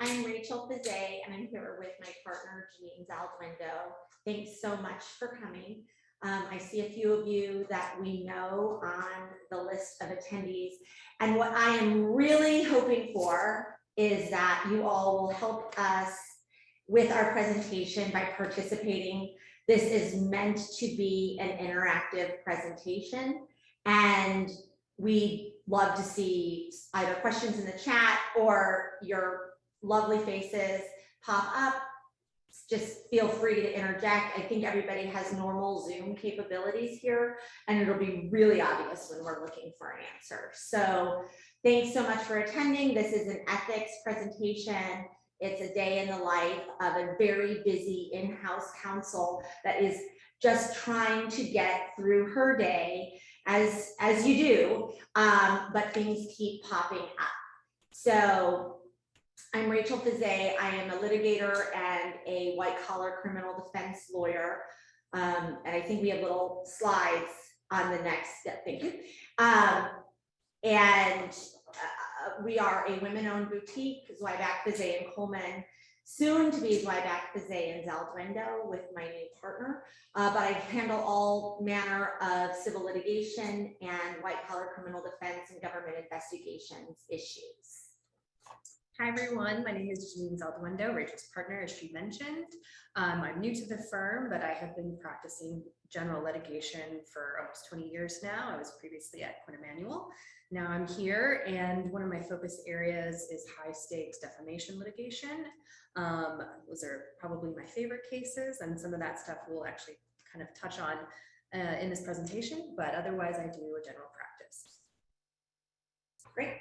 I'm Rachel Fiset, and I'm here with my partner, Janine Zalduendo. Thanks so much for coming. I see a few of you that we know on the list of attendees, and what I am really hoping for is that you all will help us with our presentation by participating. This is meant to be an interactive presentation, and we love to see either questions in the chat or your lovely faces pop up. Just feel free to interject. I think everybody has normal Zoom capabilities here, and it'll be really obvious when we're looking for an answer. So thanks so much for attending. This is an ethics presentation. It's a day in the life of a very busy in-house counsel that is just trying to get through her day as you do, but things keep popping up. So I'm Rachel Fiset. I am a litigator and a white-collar criminal defense lawyer. And I think we have little slides on the next step. Thank you. We are a women-owned boutique, Zweiback, Fiset, and Coleman, soon to be Zweiback, Fiset, and Zalduendo with my new partner. But I handle all manner of civil litigation and white-collar criminal defense and government investigations issues. Hi everyone, my name is Janine Zalduendo, Rachel's partner, as she mentioned. I'm new to the firm, but I have been practicing general litigation for almost 20 years now. I was previously at Quinn Emanuel. Now I'm here, and one of my focus areas is high stakes defamation litigation. Those are probably my favorite cases, and some of that stuff we'll actually kind of touch on in this presentation, but otherwise I do a general practice. Great.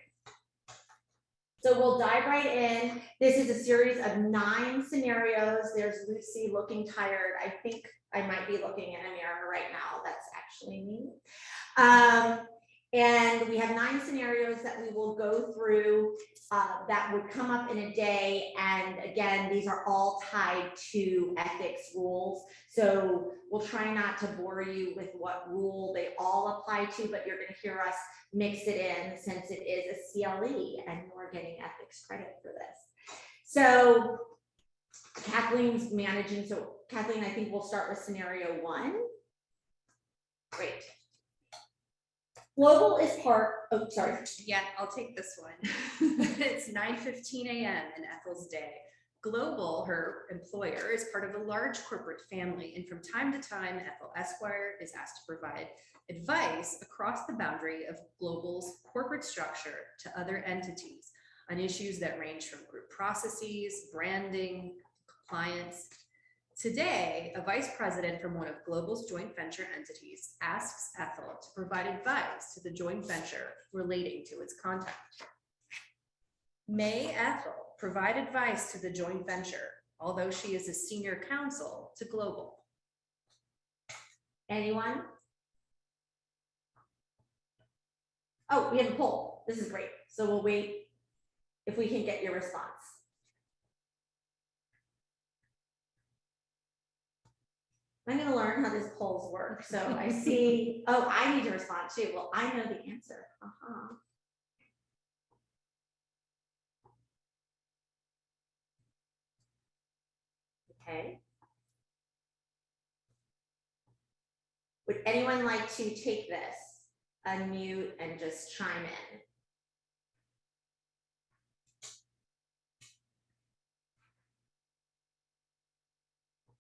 So we'll dive right in. This is a series of 9 scenarios. There's Lucy looking tired. I think I might be looking in a mirror right now. That's actually me. And we have 9 scenarios that we will go through that would come up in a day. And again, these are all tied to ethics rules. So we'll try not to bore you with what rule they all apply to, but you're going to hear us mix it in since it is a CLE and we're getting ethics credit for this. So Kathleen's managing. So Kathleen, I think we'll start with scenario 1. Great. Global is part, oh, sorry. Yeah, I'll take this one. It's 9:15 a.m. in Ethel's day. Global, her employer, is part of a large corporate family, and from time to time, Ethel Esquire is asked to provide advice across the boundary of Global's corporate structure to other entities on issues that range from group processes, branding, compliance. Today, a vice president from one of Global's joint venture entities asks Ethel to provide advice to the joint venture relating to its contact. May Ethel provide advice to the joint venture, although she is a senior counsel to Global? Anyone? Oh, we have a poll. This is great. So we'll wait if we can get your response. I'm going to learn how these polls work. So I see, oh, I need to respond too. Well, I know the answer. Okay. Would anyone like to take this, unmute, and just chime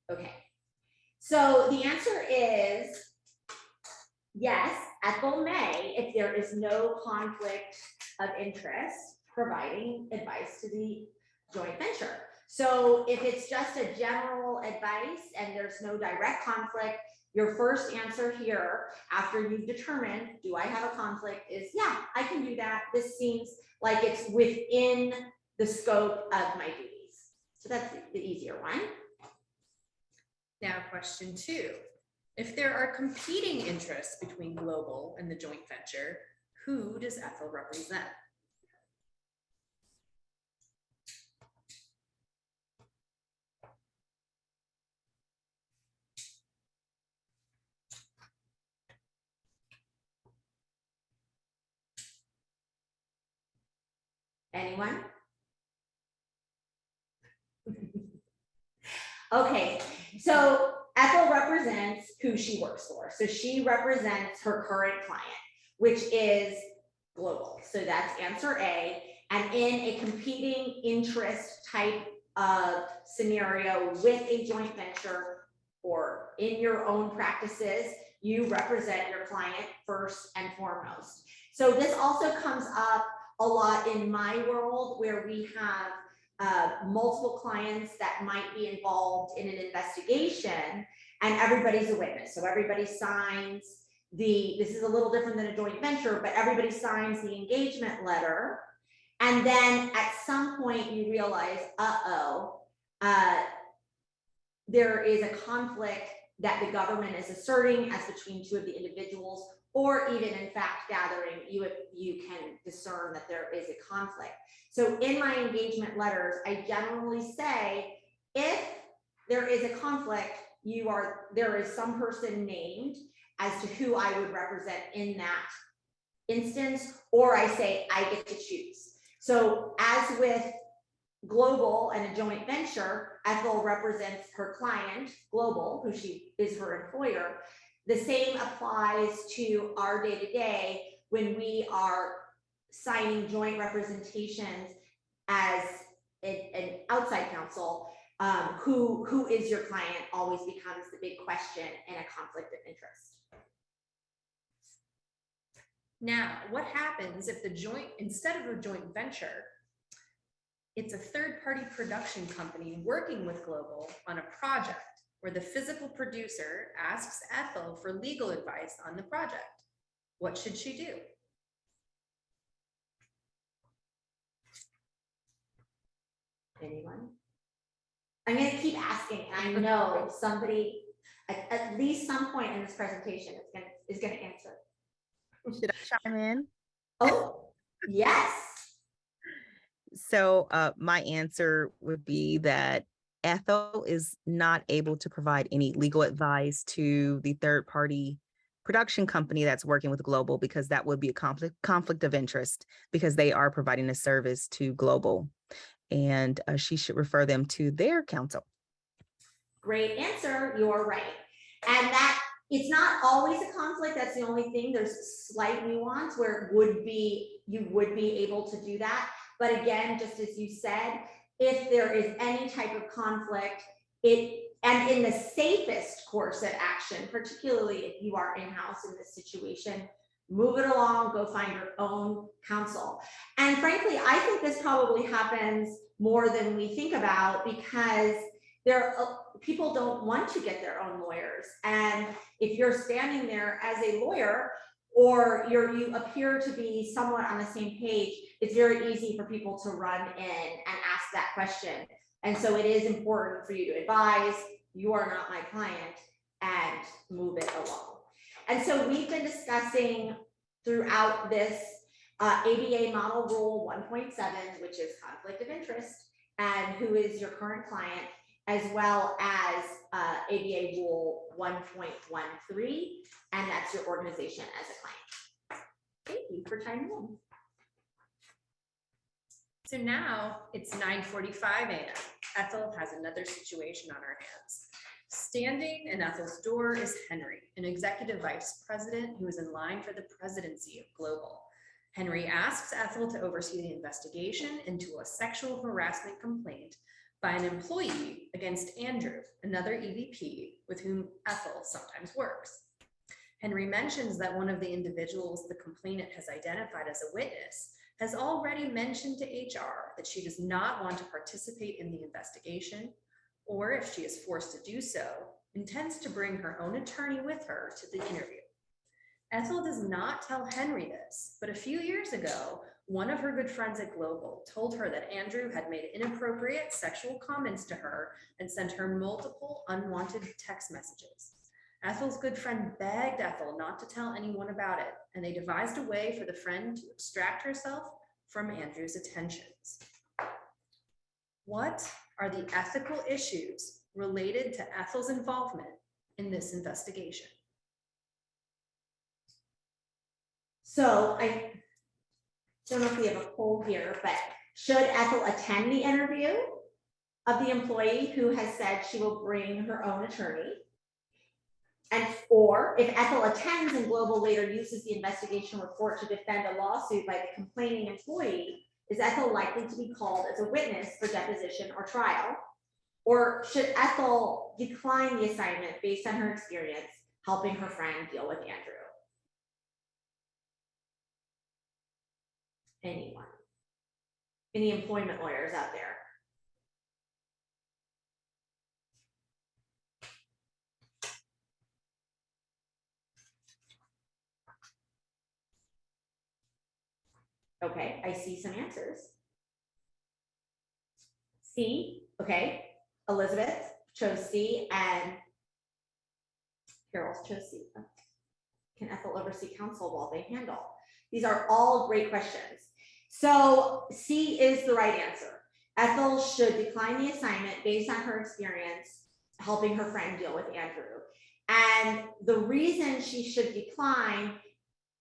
in? Okay. So the answer is yes, Ethel may, if there is no conflict of interest, providing advice to the joint venture. So if it's just a general advice and there's no direct conflict, your first answer here, after you've determined, do I have a conflict, is yeah, I can do that. This seems like it's within the scope of my duties. So that's the easier one. Now, question 2. If there are competing interests between Global and the joint venture, who does Ethel represent? Anyone? Okay, so Ethel represents who she works for. So she represents her current client, which is Global. So that's answer A. And in a competing interest type of scenario with a joint venture or in your own practices, you represent your client first and foremost. So this also comes up a lot in my world where we have multiple clients that might be involved in an investigation and everybody's a witness. So everybody signs this is a little different than a joint venture, but everybody signs the engagement letter. And then at some point you realize, there is a conflict that the government is asserting as between two of the individuals, or even in fact gathering, you can discern that there is a conflict. So in my engagement letters, I generally say, if there is a conflict, there is some person named as to who I would represent in that instance, or I say I get to choose. So as with Global and a joint venture, Ethel represents her client, Global, who she is her employer. The same applies to our day-to-day when we are signing joint representations as an outside counsel. Who is your client always becomes the big question in a conflict of interest. Now, what happens if instead of a joint venture, it's a third-party production company working with Global on a project where the physical producer asks Ethel for legal advice on the project? What should she do? Anyone? I'm going to keep asking. I know somebody at least some point in this presentation is going to answer. Should I chime in? Oh, yes. So my answer would be that Ethel is not able to provide any legal advice to the third party production company that's working with Global, because that would be a conflict of interest, because they are providing a service to Global, and she should refer them to their counsel. Great answer. You're right. And that it's not always a conflict. That's the only thing. There's slight nuance where you would be able to do that. But again, just as you said, if there is any type of conflict, and in the safest course of action, particularly if you are in-house in this situation, move it along, go find your own counsel. And frankly, I think this probably happens more than we think about, because people don't want to get their own lawyers. And if you're standing there as a lawyer, or you appear to be somewhat on the same page, it's very easy for people to run in and ask that question. And so it is important for you to advise, you are not my client, and move it along. And so we've been discussing throughout this ABA model rule 1.7, which is conflict of interest, and who is your current client, as well as ABA rule 1.13, and that's your organization as a client. Thank you for chiming in. So now it's 9:45 a.m. Ethel has another situation on her hands. Standing in Ethel's door is Henry, an executive vice president who is in line for the presidency of Global. Henry asks Ethel to oversee the investigation into a sexual harassment complaint by an employee against Andrew, another EVP with whom Ethel sometimes works. Henry mentions that one of the individuals the complainant has identified as a witness has already mentioned to HR that she does not want to participate in the investigation, or if she is forced to do so, intends to bring her own attorney with her to the interview. Ethel does not tell Henry this, but a few years ago, one of her good friends at Global told her that Andrew had made inappropriate sexual comments to her and sent her multiple unwanted text messages. Ethel's good friend begged Ethel not to tell anyone about it, and they devised a way for the friend to extract herself from Andrew's attentions. What are the ethical issues related to Ethel's involvement in this investigation? So I don't know if we have a poll here, but should Ethel attend the interview? of the employee who has said she will bring her own attorney. And or if Ethel attends and Global later uses the investigation report to defend a lawsuit by the complaining employee, is Ethel likely to be called as a witness for deposition or trial? Or should Ethel decline the assignment based on her experience helping her friend deal with Andrew? Anyone? Any employment lawyers out there? Okay, I see some answers. C, okay. Elizabeth chose C and Carol chose C. Can Ethel oversee counsel while they handle? These are all great questions. So C is the right answer. Ethel should decline the assignment based on her experience helping her friend deal with Andrew. And the reason she should decline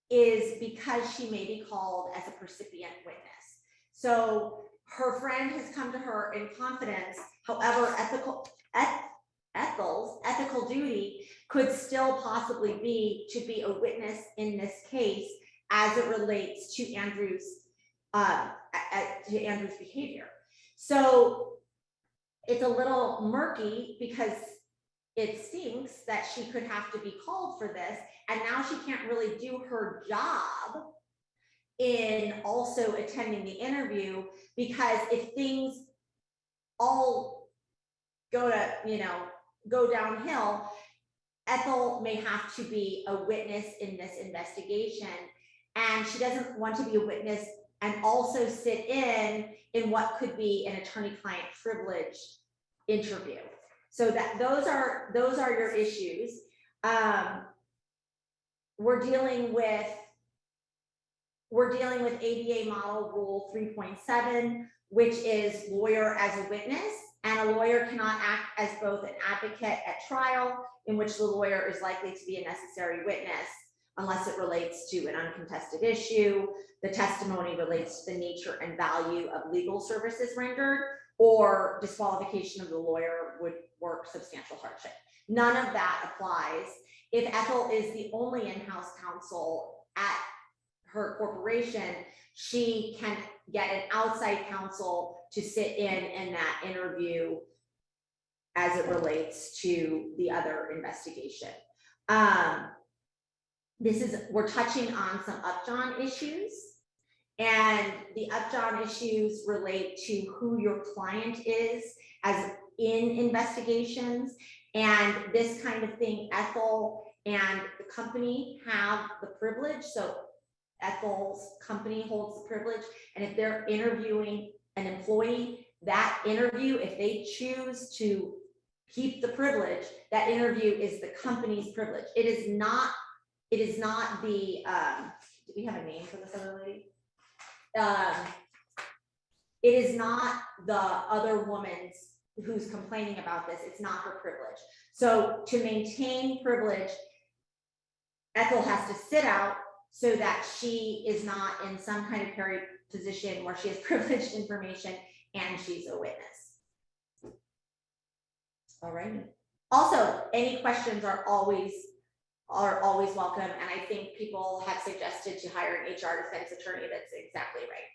is because she may be called as a percipient witness. So her friend has come to her in confidence. However, Ethel's ethical duty could still possibly be to be a witness in this case as it relates to Andrew's behavior. So it's a little murky because it stinks that she could have to be called for this, and now she can't really do her job in also attending the interview, because if things all go downhill, Ethel may have to be a witness in this investigation, and she doesn't want to be a witness and also sit in what could be an attorney-client privilege interview. So that those are your issues. We're dealing with ABA model rule 3.7, which is lawyer as a witness, and a lawyer cannot act as both an advocate at trial, in which the lawyer is likely to be a necessary witness unless it relates to an uncontested issue, the testimony relates to the nature and value of legal services rendered, or disqualification of the lawyer would work substantial hardship. None of that applies. If Ethel is the only in-house counsel at her corporation, she can get an outside counsel to sit in that interview as it relates to the other investigation. We're touching on some Upjohn issues, and the Upjohn issues relate to who your client is as in investigations, and this kind of thing. Ethel and the company have the privilege, so Ethel's company holds the privilege, and if they're interviewing an employee, that interview, if they choose to keep the privilege, that interview is the company's privilege. It is not the, do we have a name for this other lady? It is not the other woman's who's complaining about this. It's not her privilege. So to maintain privilege, Ethel has to sit out so that she is not in some kind of peri position where she has privileged information and she's a witness. All right. Also, any questions are always welcome, and I think people have suggested to hire an HR defense attorney. That's exactly right.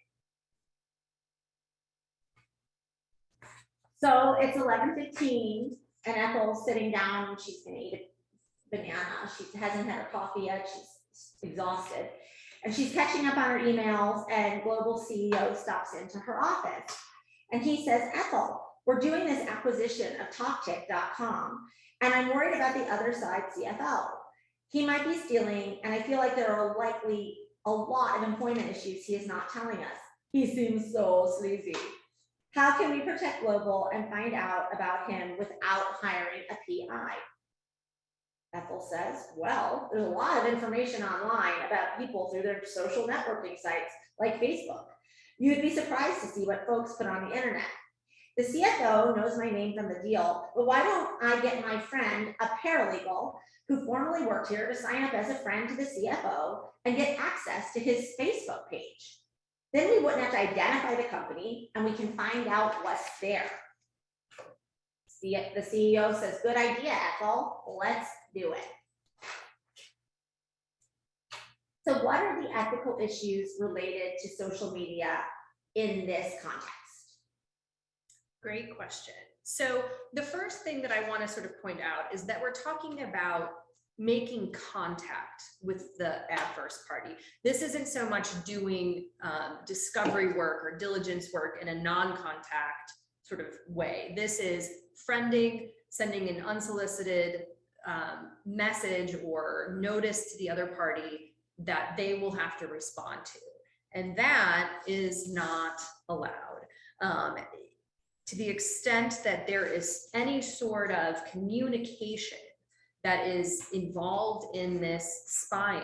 So it's 11:15, and Ethel's sitting down and she's gonna eat a banana. She hasn't had her coffee yet. She's exhausted, and she's catching up on her emails, and Global CEO stops into her office, and he says, "Ethel, we're doing this acquisition of TalkTick.com, and I'm worried about the other side CFO. He might be stealing, and I feel like there are likely a lot of employment issues he is not telling us. He seems so sleazy. How can we protect Global and find out about him without hiring a PI?" Ethel says, "Well, there's a lot of information online about people through their social networking sites like Facebook. You'd be surprised to see what folks put on the internet. The CFO knows my name from the deal, but why don't I get my friend, a paralegal who formerly worked here, to sign up as a friend to the CFO and get access to his Facebook page? Then we wouldn't have to identify the company and we can find out what's there." The CEO says, good idea, Ethel, let's do it. So what are the ethical issues related to social media in this context? Great question. So the first thing that I want to sort of point out is that we're talking about making contact with the adverse party. This isn't so much doing discovery work or diligence work in a non-contact sort of way. This is friending, sending an unsolicited message or notice to the other party that they will have to respond to. And that is not allowed. To the extent that there is any sort of communication that is involved in this spying,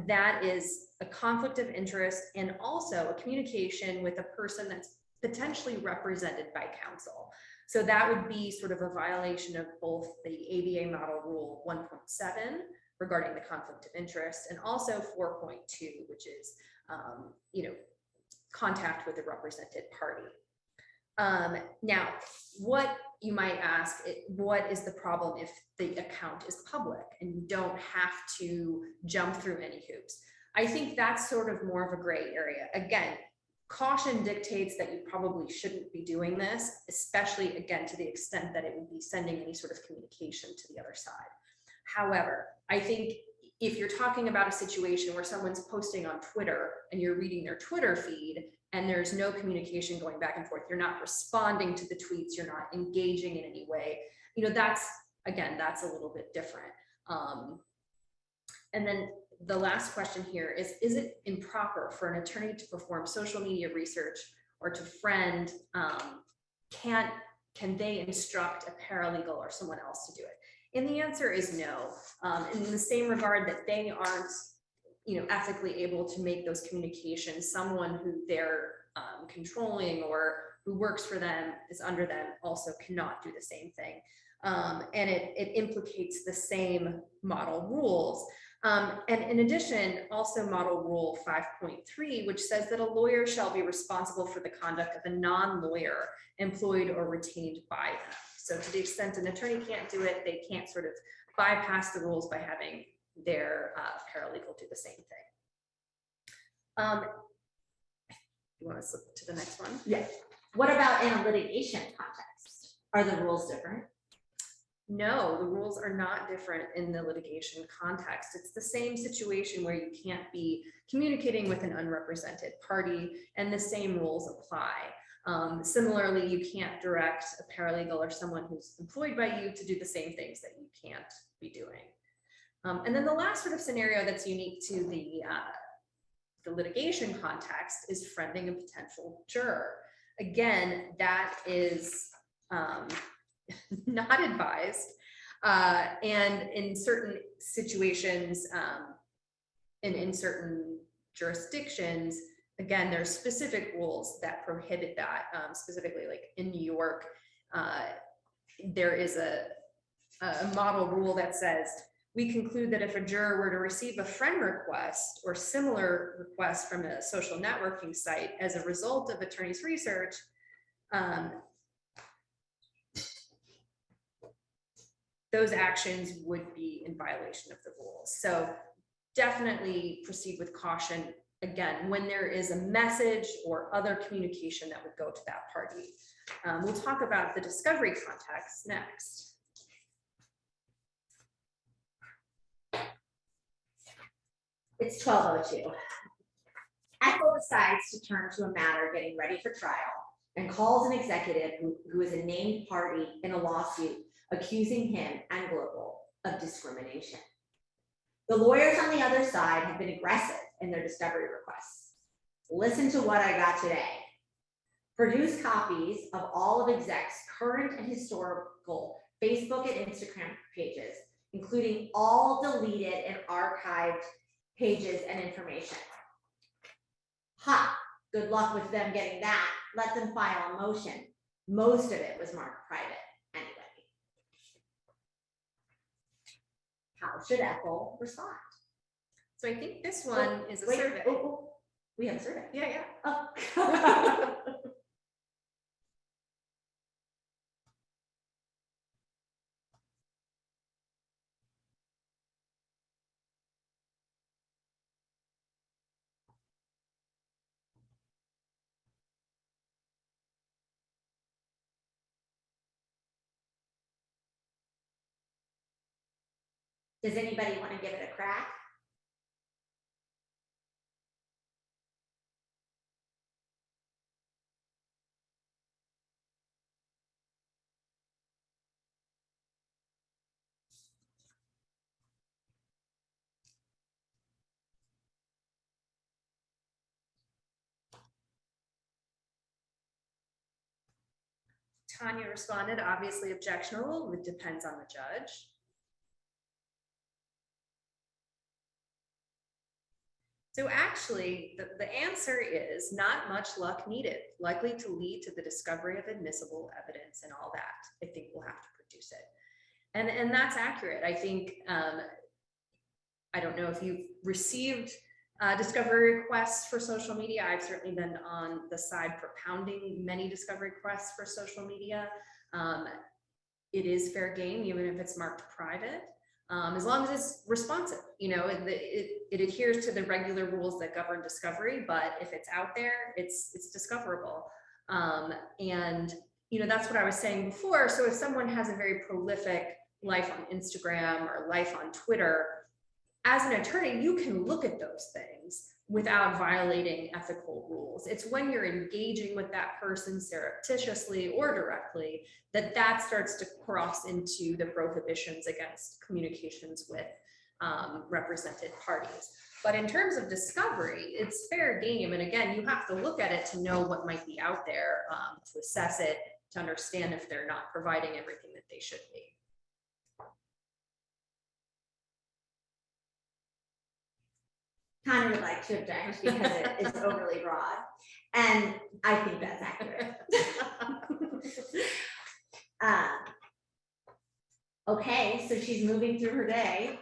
that is a conflict of interest and also a communication with a person that's potentially represented by counsel. So that would be sort of a violation of both the ABA Model Rule 1.7 regarding the conflict of interest and also 4.2, which is, contact with a represented party. Now, what you might ask, what is the problem if the account is public and you don't have to jump through any hoops? I think that's sort of more of a gray area. Again, caution dictates that you probably shouldn't be doing this, especially again, to the extent that it would be sending any sort of communication to the other side. However, I think if you're talking about a situation where someone's posting on Twitter and you're reading their Twitter feed and there's no communication going back and forth, you're not responding to the tweets, you're not engaging in any way, that's a little bit different. And then the last question here is it improper for an attorney to perform social media research or to friend? Can they instruct a paralegal or someone else to do it? And the answer is no. In the same regard that they aren't, ethically able to make those communications, someone who they're controlling or who works for them, is under them, also cannot do the same thing. And it implicates the same model rules. And in addition, also model rule 5.3, which says that a lawyer shall be responsible for the conduct of a non-lawyer employed or retained by them. So to the extent an attorney can't do it, they can't sort of bypass the rules by having their paralegal do the same thing. You want to slip to the next one? Yeah. What about in a litigation context? Are the rules different? No, the rules are not different in the litigation context. It's the same situation where you can't be communicating with an unrepresented party and the same rules apply. Similarly, you can't direct a paralegal or someone who's employed by you to do the same things that you can't be doing. And then the last sort of scenario that's unique to the litigation context is friending a potential juror. Again, that is not advised. And in certain situations, and in certain jurisdictions, again, there's specific rules that prohibit that. Specifically, like in New York, there is a model rule that says, we conclude that if a juror were to receive a friend request or similar request from a social networking site as a result of attorney's research, those actions would be in violation of the rules. So definitely proceed with caution, again, when there is a message or other communication that would go to that party. We'll talk about the discovery context next. It's 12:02. Ethel decides to turn to a matter getting ready for trial and calls an executive who is a named party in a lawsuit accusing him and Global of discrimination. The lawyers on the other side have been aggressive in their discovery requests. Listen to what I got today. Produce copies of all of exec's current and historical Facebook and Instagram pages, including all deleted and archived pages and information. Ha, good luck with them getting that. Let them file a motion. Most of it was marked private anyway. How should Ethel respond? So I think this one is a Wait, survey. We have a survey. Yeah. Oh. Does anybody want to give it a crack? Tanya responded, obviously objectionable, it depends on the judge. So actually, the answer is not much luck needed, likely to lead to the discovery of admissible evidence and all that. I think we'll have to produce it. And that's accurate. I think, I don't know if you've received discovery requests for social media. I've certainly been on the side propounding many discovery requests for social media. It is fair game, even if it's marked private, as long as it's responsive. You know, it adheres to the regular rules that govern discovery, but if it's out there, it's discoverable. And, you know, that's what I was saying before. So if someone has a very prolific life on Instagram or life on Twitter, as an attorney, you can look at those things without violating ethical rules. It's when you're engaging with that person surreptitiously or directly that starts to cross into the prohibitions against communications with represented parties. But in terms of discovery, it's fair game. And again, you have to look at it to know what might be out there, to assess it, to understand if they're not providing everything that they should be. Tanya would like to object because it is overly broad, and I think that's accurate. Okay, so she's moving through her day.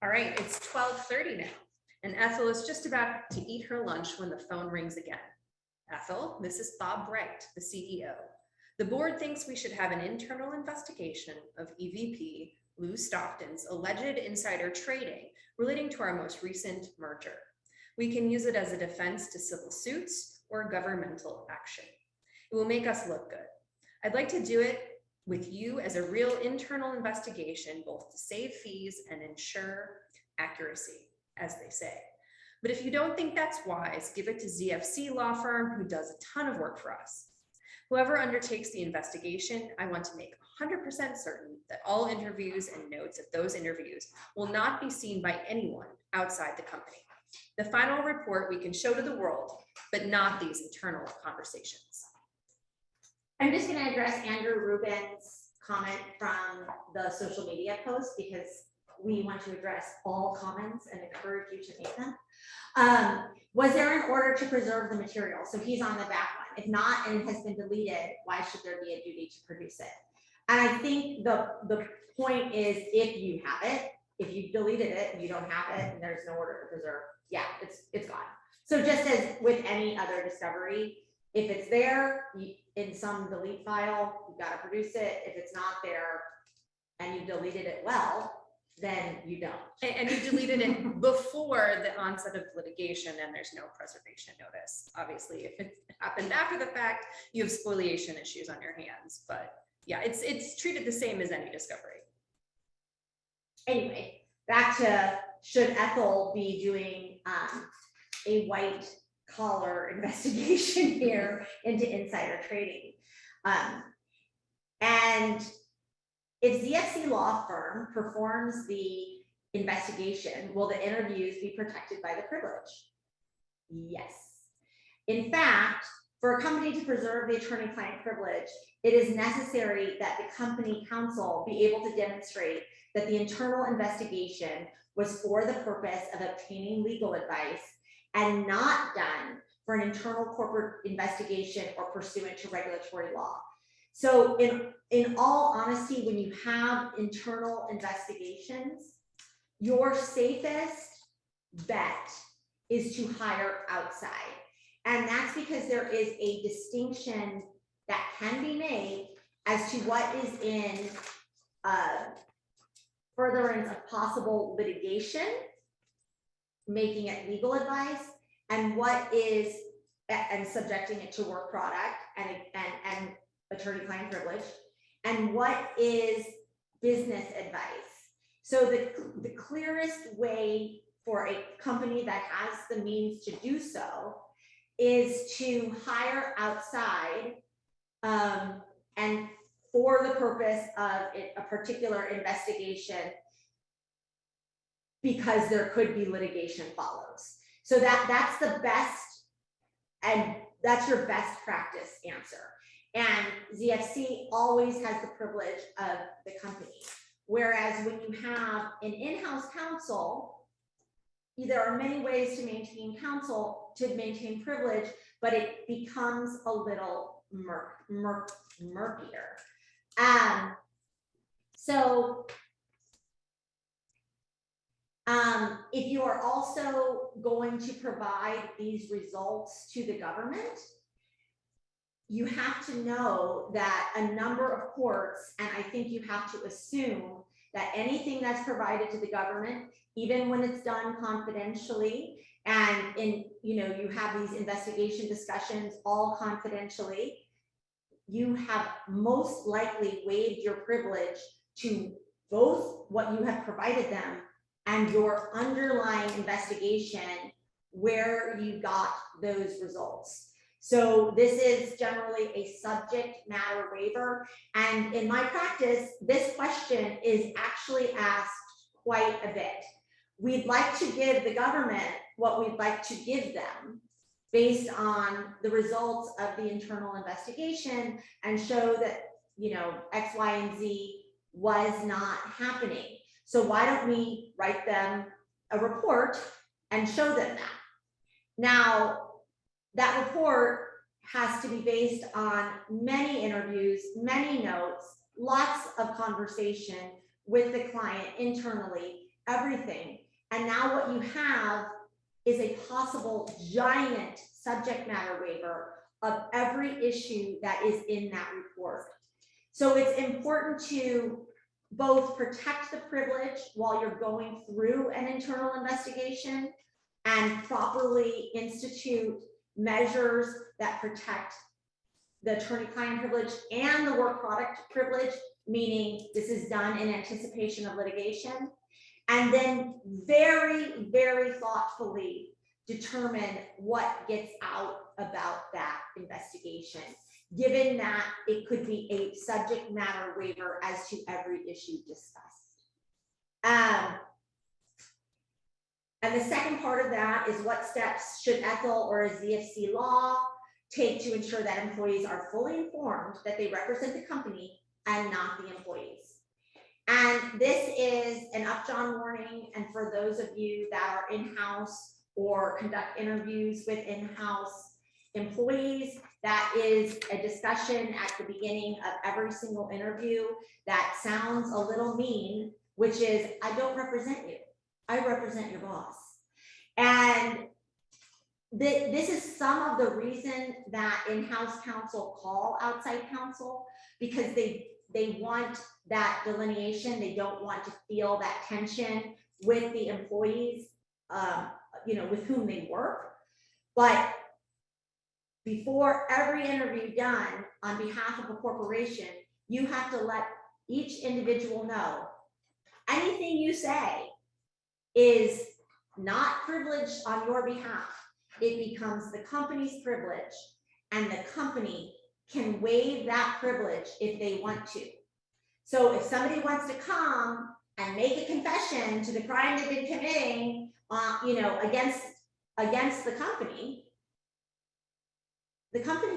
All right, it's 12:30 now, and Ethel is just about to eat her lunch when the phone rings again. Ethel, this is Bob Bright, the CEO. The board thinks we should have an internal investigation of EVP Lou Stockton's alleged insider trading relating to our most recent merger. We can use it as a defense to civil suits or governmental action. It will make us look good. I'd like to do it with you as a real internal investigation, both to save fees and ensure accuracy, as they say. But if you don't think that's wise, give it to ZFC law firm, who does a ton of work for us. Whoever undertakes the investigation, I want to make 100% certain that all interviews and notes of those interviews will not be seen by anyone outside the company. The final report we can show to the world, but not these internal conversations. I'm just going to address Andrew Rubin's comment from the social media post, because we want to address all comments and encourage you to make them. Was there an order to preserve the material? So he's on the back one. If not, and it has been deleted, why should there be a duty to produce it? And I think the point is, if you have it, if you deleted it and you don't have it and there's no order to preserve, yeah, it's gone. So just as with any other discovery, if it's there in some delete file, you've got to produce it. If it's not there and you deleted it well, then you don't. And you deleted it before the onset of litigation, and there's no preservation notice. Obviously, if it happened after the fact, you have spoliation issues on your hands. But yeah, it's treated the same as any discovery. Anyway, back to, should Ethel be doing a white collar investigation here into insider trading? And if ZFC law firm performs the investigation, will the interviews be protected by the privilege? Yes. In fact, for a company to preserve the attorney-client privilege, it is necessary that the company counsel be able to demonstrate that the internal investigation was for the purpose of obtaining legal advice and not done for an internal corporate investigation or pursuant to regulatory law. So in all honesty, when you have internal investigations, your safest bet is to hire outside. And that's because there is a distinction that can be made as to what is in furtherance of possible litigation, making it legal advice, and what is, and subjecting it to work product and attorney-client privilege, and what is business advice. So the clearest way for a company that has the means to do so is to hire outside and for the purpose of a particular investigation, because there could be litigation follows. So that's the best, and that's your best practice answer. And ZFC always has the privilege of the company. Whereas when you have an in-house counsel, there are many ways to maintain counsel, to maintain privilege, but it becomes a little murkier. If you are also going to provide these results to the government, you have to know that a number of courts, and I think you have to assume that anything that's provided to the government, even when it's done confidentially, and you have these investigation discussions all confidentially, you have most likely waived your privilege to both what you have provided them and your underlying investigation where you got those results. So this is generally a subject matter waiver. And in my practice, this question is actually asked quite a bit. We'd like to give the government what we'd like to give them based on the results of the internal investigation and show that, X, Y, and Z was not happening. So why don't we write them a report and show them that? Now, that report has to be based on many interviews, many notes, lots of conversation with the client internally, everything. And now what you have is a possible giant subject matter waiver of every issue that is in that report. So it's important to both protect the privilege while you're going through an internal investigation and properly institute measures that protect the attorney-client privilege and the work product privilege, meaning this is done in anticipation of litigation, and then very, very thoughtfully determine what gets out about that investigation, given that it could be a subject matter waiver as to every issue discussed. And the second part of that is what steps should Ethel or ZFC law take to ensure that employees are fully informed that they represent the company and not the employees. And this is an upjohn warning, and for those of you that are in-house or conduct interviews with in-house employees, that is a discussion at the beginning of every single interview that sounds a little mean, which is, I don't represent you, I represent your boss. And this is some of the reason that in-house counsel call outside counsel, because they want that delineation. They don't want to feel that tension with the employees, with whom they work. But before every interview done on behalf of a corporation, you have to let each individual know anything you say is not privileged on your behalf. It becomes the company's privilege, and the company can waive that privilege if they want to. So if somebody wants to come and make a confession to the crime they've been committing, against the company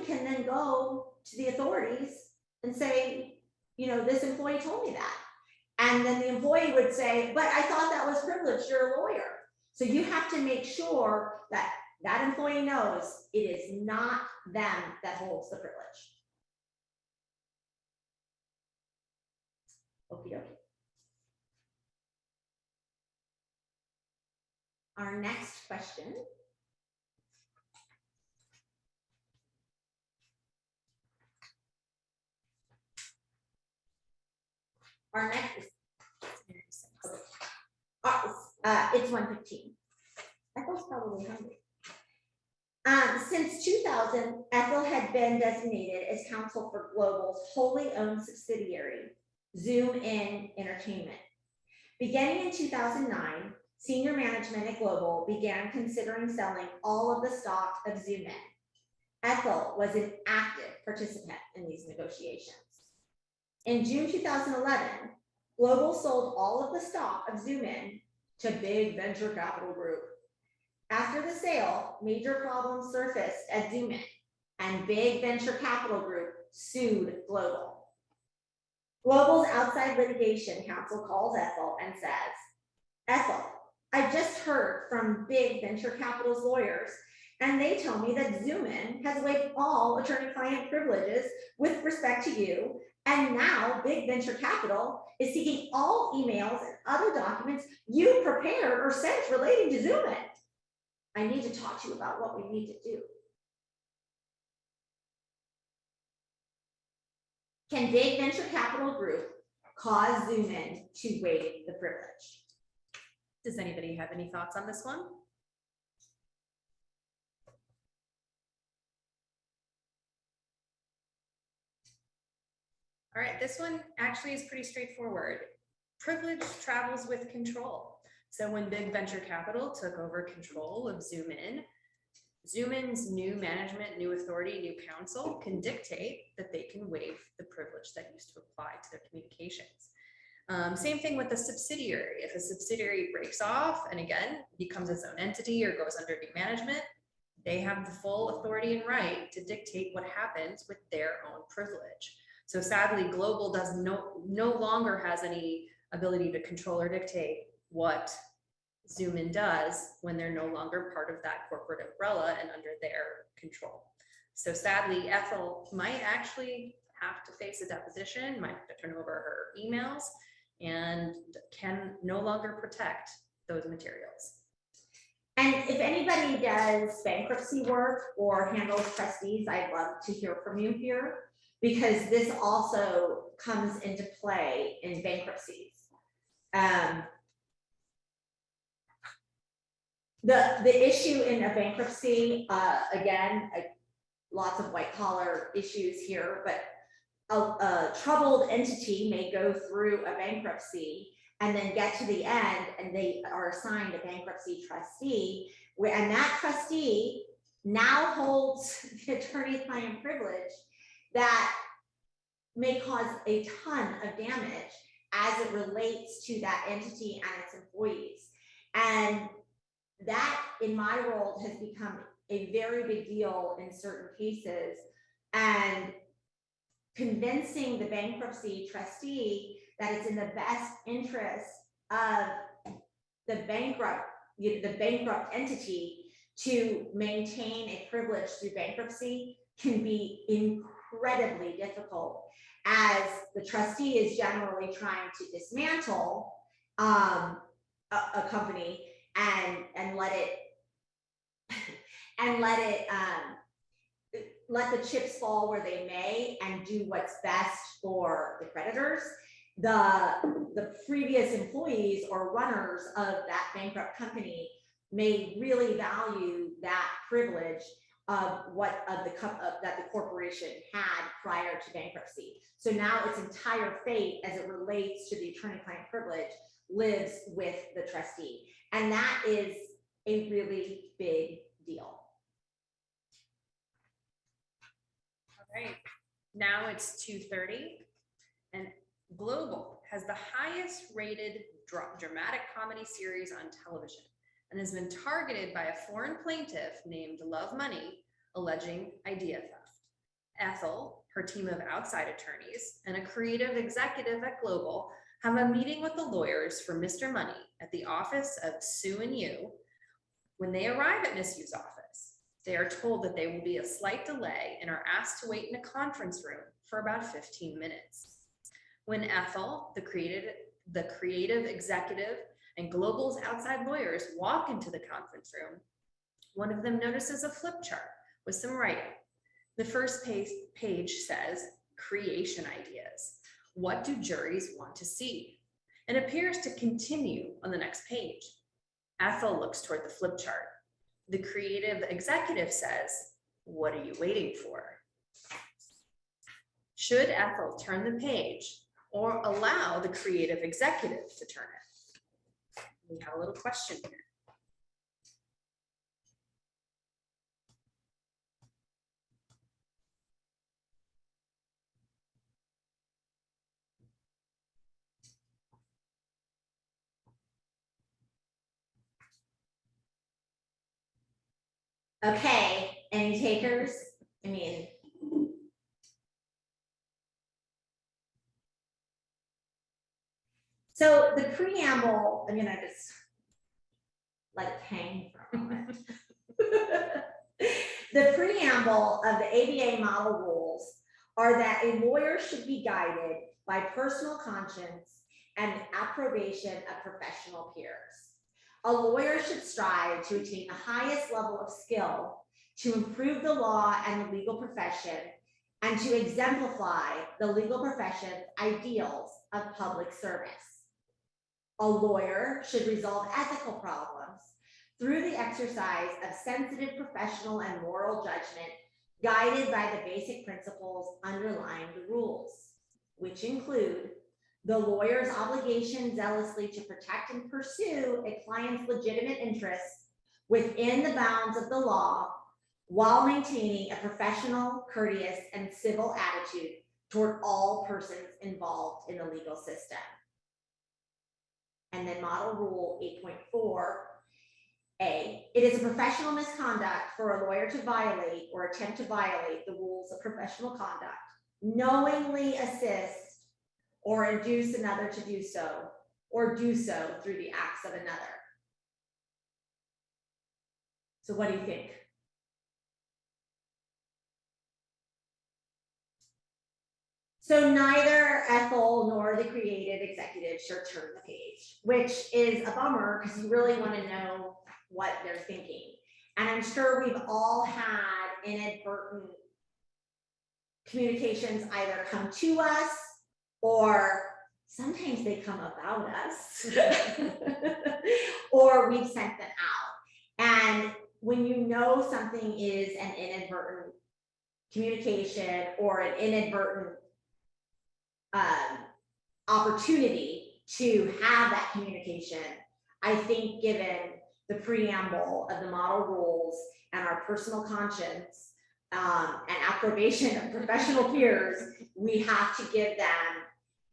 can then go to the authorities and say, this employee told me that. And then the employee would say, but I thought that was privileged, you're a lawyer. So you have to make sure that that employee knows it is not them that holds the privilege. Okie dokie. Our next question . Our next is, it's 1:15. Ethel's probably hungry. Since 2000, Ethel had been designated as counsel for Global's wholly owned subsidiary, Zoom In Entertainment. Beginning in 2009, senior management at Global began considering selling all of the stock of Zoom In. Ethel was an active participant in these negotiations. In June 2011, Global sold all of the stock of Zoom In to Big Venture Capital Group. After the sale, major problems surfaced at Zoom In, and Big Venture Capital Group sued Global. Global's outside litigation counsel calls Ethel and says, Ethel, I just heard from Big Venture Capital's lawyers, and they tell me that Zoom In has waived all attorney-client privileges with respect to you, and now Big Venture Capital is seeking all emails and other documents you prepared or sent relating to Zoom In. I need to talk to you about what we need to do. Can Big Venture Capital Group cause Zoom In to waive the privilege? Does anybody have any thoughts on this one? All right, this one actually is pretty straightforward. Privilege travels with control. So when Big Venture Capital took over control of Zoom In, Zoom In's new management, new authority, new counsel can dictate that they can waive the privilege that used to apply to their communications. Same thing with a subsidiary. If a subsidiary breaks off and again becomes its own entity or goes under new management, they have the full authority and right to dictate what happens with their own privilege. So sadly, Global does no longer has any ability to control or dictate what Zoom In does when they're no longer part of that corporate umbrella and under their control. So sadly, Ethel might actually have to face a deposition, might have to turn over her emails, and can no longer protect those materials. And if anybody does bankruptcy work or handles trustees, I'd love to hear from you here, because this also comes into play in bankruptcies. The issue in a bankruptcy, again, lots of white collar issues here, but a troubled entity may go through a bankruptcy and then get to the end and they are assigned a bankruptcy trustee, and that trustee now holds the attorney-client privilege that may cause a ton of damage as it relates to that entity and its employees. And that, in my role, has become a very big deal in certain cases. And convincing the bankruptcy trustee that it's in the best interest of the bankrupt entity to maintain a privilege through bankruptcy can be incredibly difficult, as the trustee is generally trying to dismantle a company and let the chips fall where they may and do what's best for the creditors. The previous employees or runners of that bankrupt company may really value that privilege of that the corporation had prior to bankruptcy. So now its entire fate as it relates to the attorney-client privilege lives with the trustee. And that is a really big deal. All right, now it's 2:30 and Global has the highest rated dramatic comedy series on television and has been targeted by a foreign plaintiff named Love Money, alleging idea theft. Ethel, her team of outside attorneys, and a creative executive at Global have a meeting with the lawyers for Mr. Money at the office of Sue and You. When they arrive at Miss Yu's office, they are told that there will be a slight delay and are asked to wait in a conference room for about 15 minutes. When Ethel, the creative executive, and Global's outside lawyers walk into the conference room, one of them notices a flip chart with some writing. The first page says, creation ideas. What do juries want to see? And appears to continue on the next page. Ethel looks toward the flip chart. The creative executive says, what are you waiting for? Should Ethel turn the page or allow the creative executive to turn it? We have a little question here. Okay, any takers? I mean, so the preamble, I'm gonna just let it hang for a moment. The preamble of the ABA model rules are that a lawyer should be guided by personal conscience and approbation of professional peers. A lawyer should strive to attain the highest level of skill to improve the law and the legal profession and to exemplify the legal profession's ideals of public service. A lawyer should resolve ethical problems through the exercise of sensitive professional and moral judgment, guided by the basic principles underlying the rules, which include the lawyer's obligation zealously to protect and pursue a client's legitimate interests within the bounds of the law, while maintaining a professional, courteous, and civil attitude toward all persons involved in the legal system. And then model rule 8.4a, it is a professional misconduct for a lawyer to violate or attempt to violate the rules of professional conduct, knowingly assist or induce another to do so, or do so through the acts of another. So what do you think? So neither Ethel nor the creative executive should turn the page, which is a bummer because you really want to know what they're thinking. And I'm sure we've all had inadvertent communications either come to us or sometimes they come about us or we've sent them out. And when you know something is an inadvertent communication or an inadvertent opportunity to have that communication, I think given the preamble of the model rules and our personal conscience and approbation of professional peers, we have to give them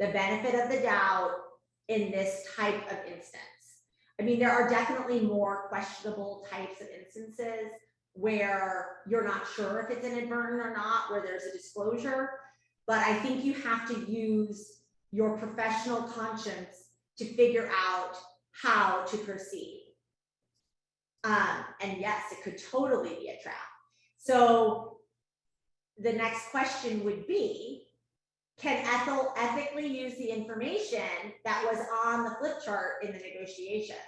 the benefit of the doubt in this type of instance. I mean, there are definitely more questionable types of instances where you're not sure if it's inadvertent or not, where there's a disclosure. But I think you have to use your professional conscience to figure out how to proceed. And yes, it could totally be a trap. So the next question would be, can Ethel ethically use the information that was on the flip chart in the negotiations?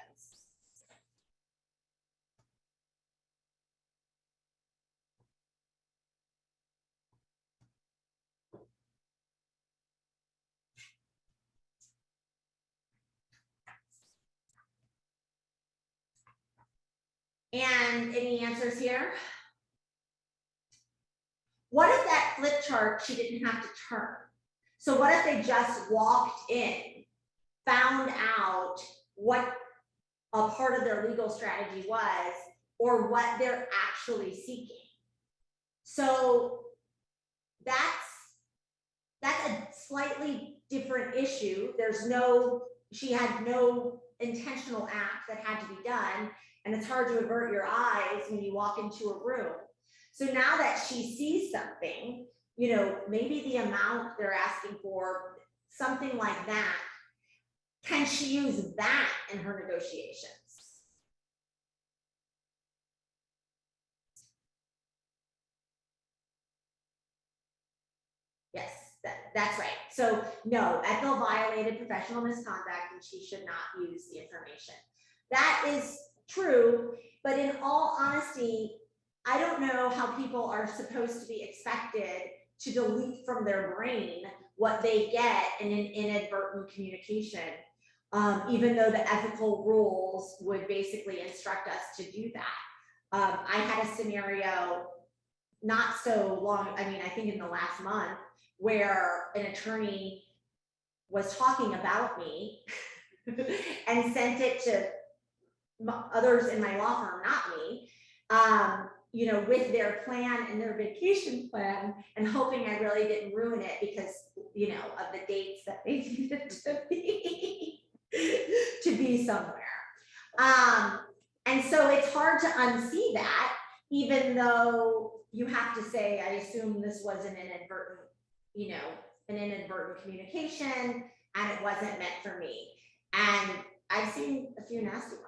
And any answers here? What if that flip chart she didn't have to turn? So what if they just walked in, found out what a part of their legal strategy was or what they're actually seeking? So that's a slightly different issue. She had no intentional act that had to be done. And it's hard to avert your eyes when you walk into a room. So now that she sees something, you know, maybe the amount they're asking for, something like that, can she use that in her negotiations? Yes, that's right. So no, Ethel violated professional misconduct and she should not use the information. That is true, but in all honesty, I don't know how people are supposed to be expected to delete from their brain what they get in an inadvertent communication, even though the ethical rules would basically instruct us to do that. I had a scenario not so long, I mean, I think in the last month, where an attorney was talking about me and sent it to others in my law firm, not me, you know, with their plan and their vacation plan, and hoping I really didn't ruin it because, you know, of the dates that they needed to be somewhere. And so it's hard to unsee that, even though you have to say, I assume this was an inadvertent, you know, an inadvertent communication, and it wasn't meant for me. And I've seen a few nasty ones.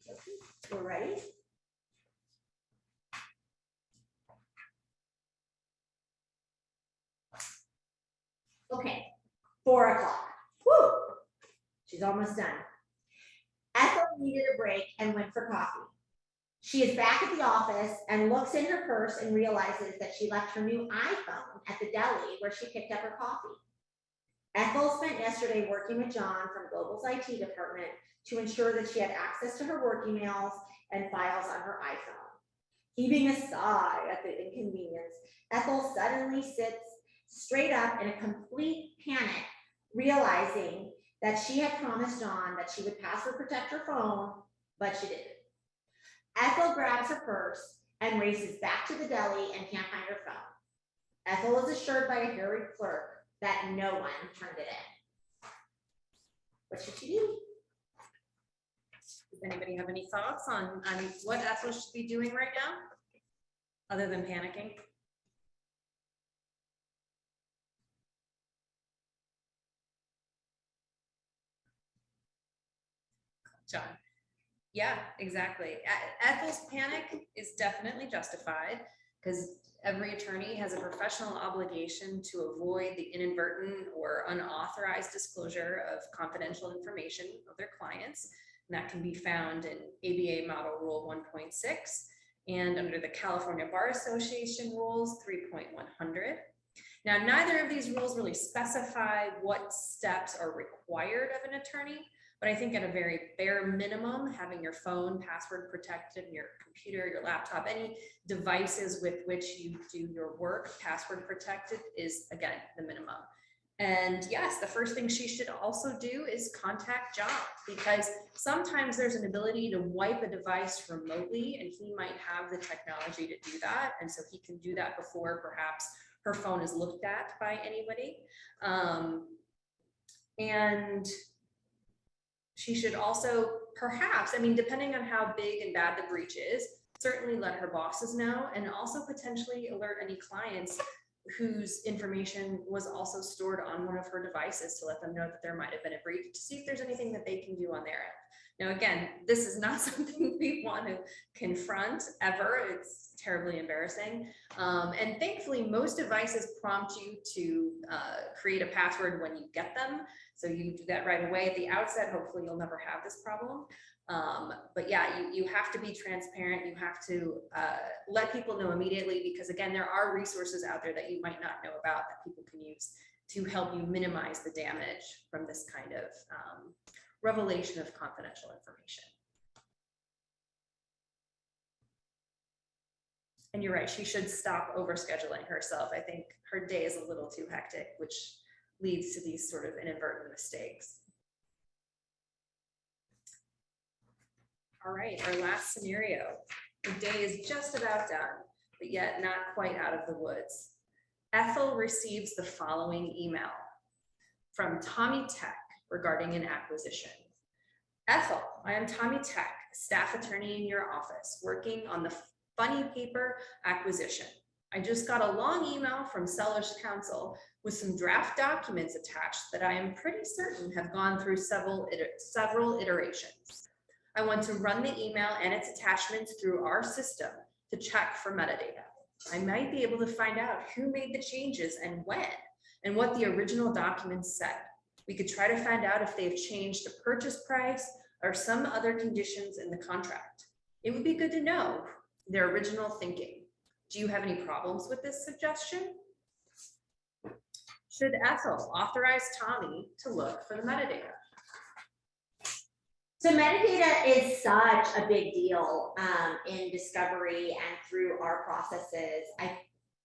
Okay, we're ready? Okay, 4 o'clock. Woo! She's almost done. Ethel needed a break and went for coffee. She is back at the office and looks in her purse and realizes that she left her new iPhone at the deli where she picked up her coffee. Ethel spent yesterday working with John from Global's IT department to ensure that she had access to her work emails and files on her iPhone. Heaving a sigh at the inconvenience, Ethel suddenly sits straight up in a complete panic, realizing that she had promised John that she would password protect her phone, but she didn't. Ethel grabs her purse and races back to the deli and can't find her phone. Ethel is assured by a harried clerk that no one turned it in. What should she do? Does anybody have any thoughts on what Ethel should be doing right now, other than panicking? John. Yeah, exactly. Ethel's panic is definitely justified because every attorney has a professional obligation to avoid the inadvertent or unauthorized disclosure of confidential information of their clients. And that can be found in ABA Model Rule 1.6 and under the California Bar Association Rules 3.100. Now, neither of these rules really specify what steps are required of an attorney, but I think at a very bare minimum, having your phone password protected, your computer, your laptop, any devices with which you do your work password protected is, again, the minimum. And yes, the first thing she should also do is contact John, because sometimes there's an ability to wipe a device remotely, and he might have the technology to do that. And so he can do that before perhaps her phone is looked at by anybody. And she should also perhaps, I mean, depending on how big and bad the breach is, certainly let her bosses know, and also potentially alert any clients whose information was also stored on one of her devices to let them know that there might have been a breach, to see if there's anything that they can do on their end. Now, again, this is not something we want to confront ever. It's terribly embarrassing. And thankfully, most devices prompt you to create a password when you get them. So you do that right away at the outset. Hopefully you'll never have this problem. But yeah, you have to be transparent. You have to let people know immediately, because again, there are resources out there that you might not know about that people can use to help you minimize the damage from this kind of revelation of confidential information. And you're right, she should stop overscheduling herself. I think her day is a little too hectic, which leads to these sort of inadvertent mistakes. All right, our last scenario. The day is just about done, but yet not quite out of the woods. Ethel receives the following email from Tommy Tech regarding an acquisition. Ethel, I am Tommy Tech, staff attorney in your office, working on the funny paper acquisition. I just got a long email from seller's counsel with some draft documents attached that I am pretty certain have gone through several iterations. I want to run the email and its attachments through our system to check for metadata. I might be able to find out who made the changes and when, and what the original documents said. We could try to find out if they've changed the purchase price or some other conditions in the contract. It would be good to know their original thinking. Do you have any problems with this suggestion? Should Ethel authorize Tommy to look for the metadata? So metadata is such a big deal in discovery and through our processes.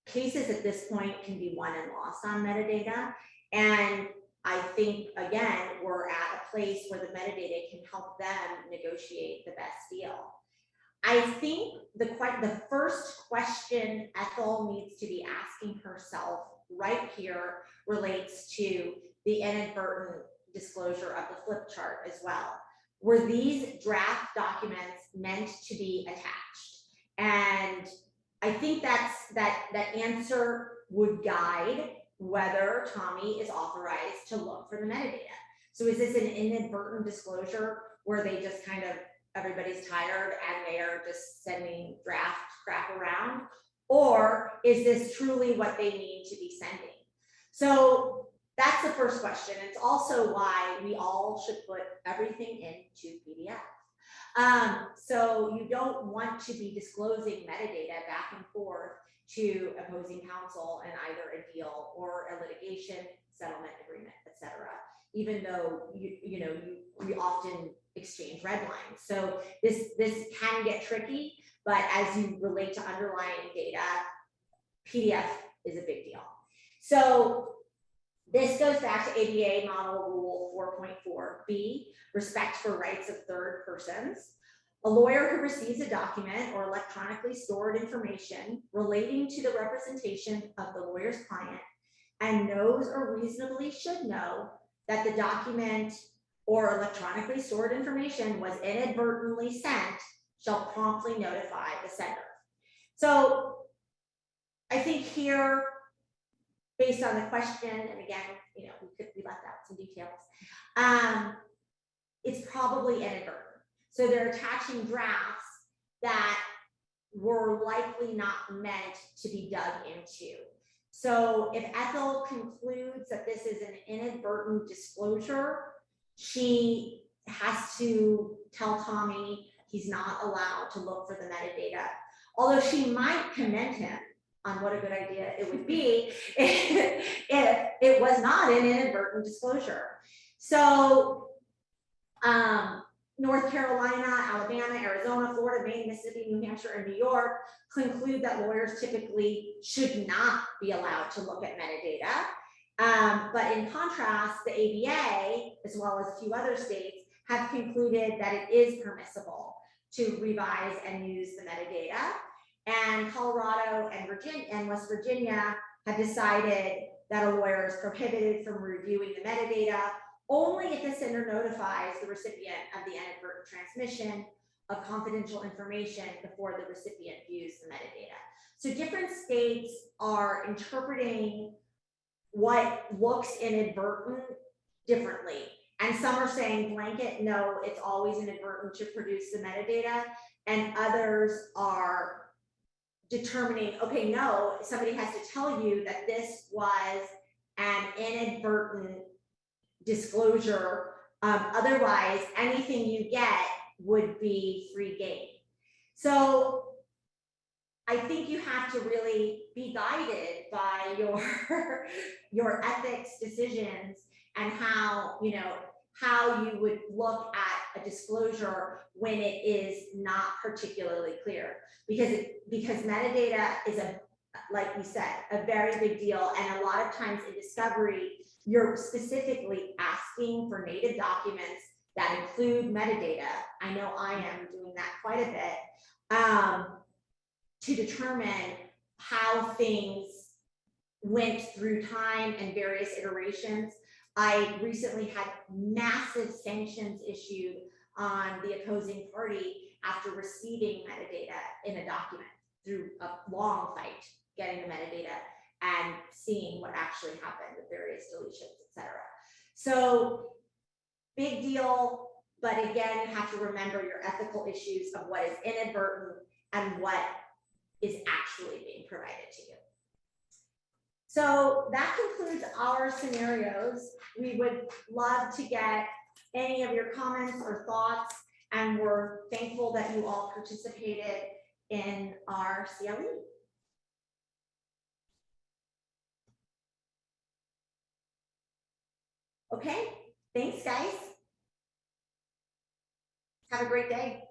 Cases at this point can be won and lost on metadata. And I think, again, we're at a place where the metadata can help them negotiate the best deal. I think the first question Ethel needs to be asking herself right here relates to the inadvertent disclosure of the flip chart as well. Were these draft documents meant to be attached? And I think that answer would guide whether Tommy is authorized to look for the metadata. So is this an inadvertent disclosure where they just kind of, everybody's tired and they are just sending draft crap around? Or is this truly what they need to be sending? So that's the first question. It's also why we all should put everything into PDF. So you don't want to be disclosing metadata back and forth to opposing counsel in either a deal or a litigation, settlement agreement, etc. Even though we often exchange red lines. So this can get tricky, but as you relate to underlying data, PDF is a big deal. So this goes back to ABA model rule 4.4b, respect for rights of third persons. A lawyer who receives a document or electronically stored information relating to the representation of the lawyer's client and knows or reasonably should know that the document or electronically stored information was inadvertently sent shall promptly notify the sender. So I think here, based on the question, and again, we left out some details, it's probably inadvertent. So they're attaching drafts that were likely not meant to be dug into. So if Ethel concludes that this is an inadvertent disclosure, she has to tell Tommy he's not allowed to look for the metadata. Although she might commend him on what a good idea it would be if it was not an inadvertent disclosure. So North Carolina, Alabama, Arizona, Florida, Maine, Mississippi, New Hampshire, and New York conclude that lawyers typically should not be allowed to look at metadata. But in contrast, the ABA, as well as a few other states, have concluded that it is permissible to revise and use the metadata. And Colorado and Virginia and West Virginia have decided that a lawyer is prohibited from reviewing the metadata only if the sender notifies the recipient of the inadvertent transmission of confidential information before the recipient views the metadata. So different states are interpreting what looks inadvertent differently. And some are saying blanket, no, it's always inadvertent to produce the metadata. And others are determining, okay, no, somebody has to tell you that this was an inadvertent disclosure. Otherwise, anything you get would be free game. So I think you have to really be guided by your ethics decisions and how you would look at a disclosure when it is not particularly clear, because metadata is, like we said, a very big deal. And a lot of times in discovery, you're specifically asking for native documents that include metadata. I know I am doing that quite a bit, to determine how things went through time and various iterations. I recently had massive sanctions issued on the opposing party after receiving metadata in a document through a long fight, getting the metadata and seeing what actually happened with various deletions, etc. So big deal, but again, you have to remember your ethical issues of what is inadvertent and what is actually being provided to you. So that concludes our scenarios. We would love to get any of your comments or thoughts, and we're thankful that you all participated in our CLE. Okay, thanks guys. have a great day.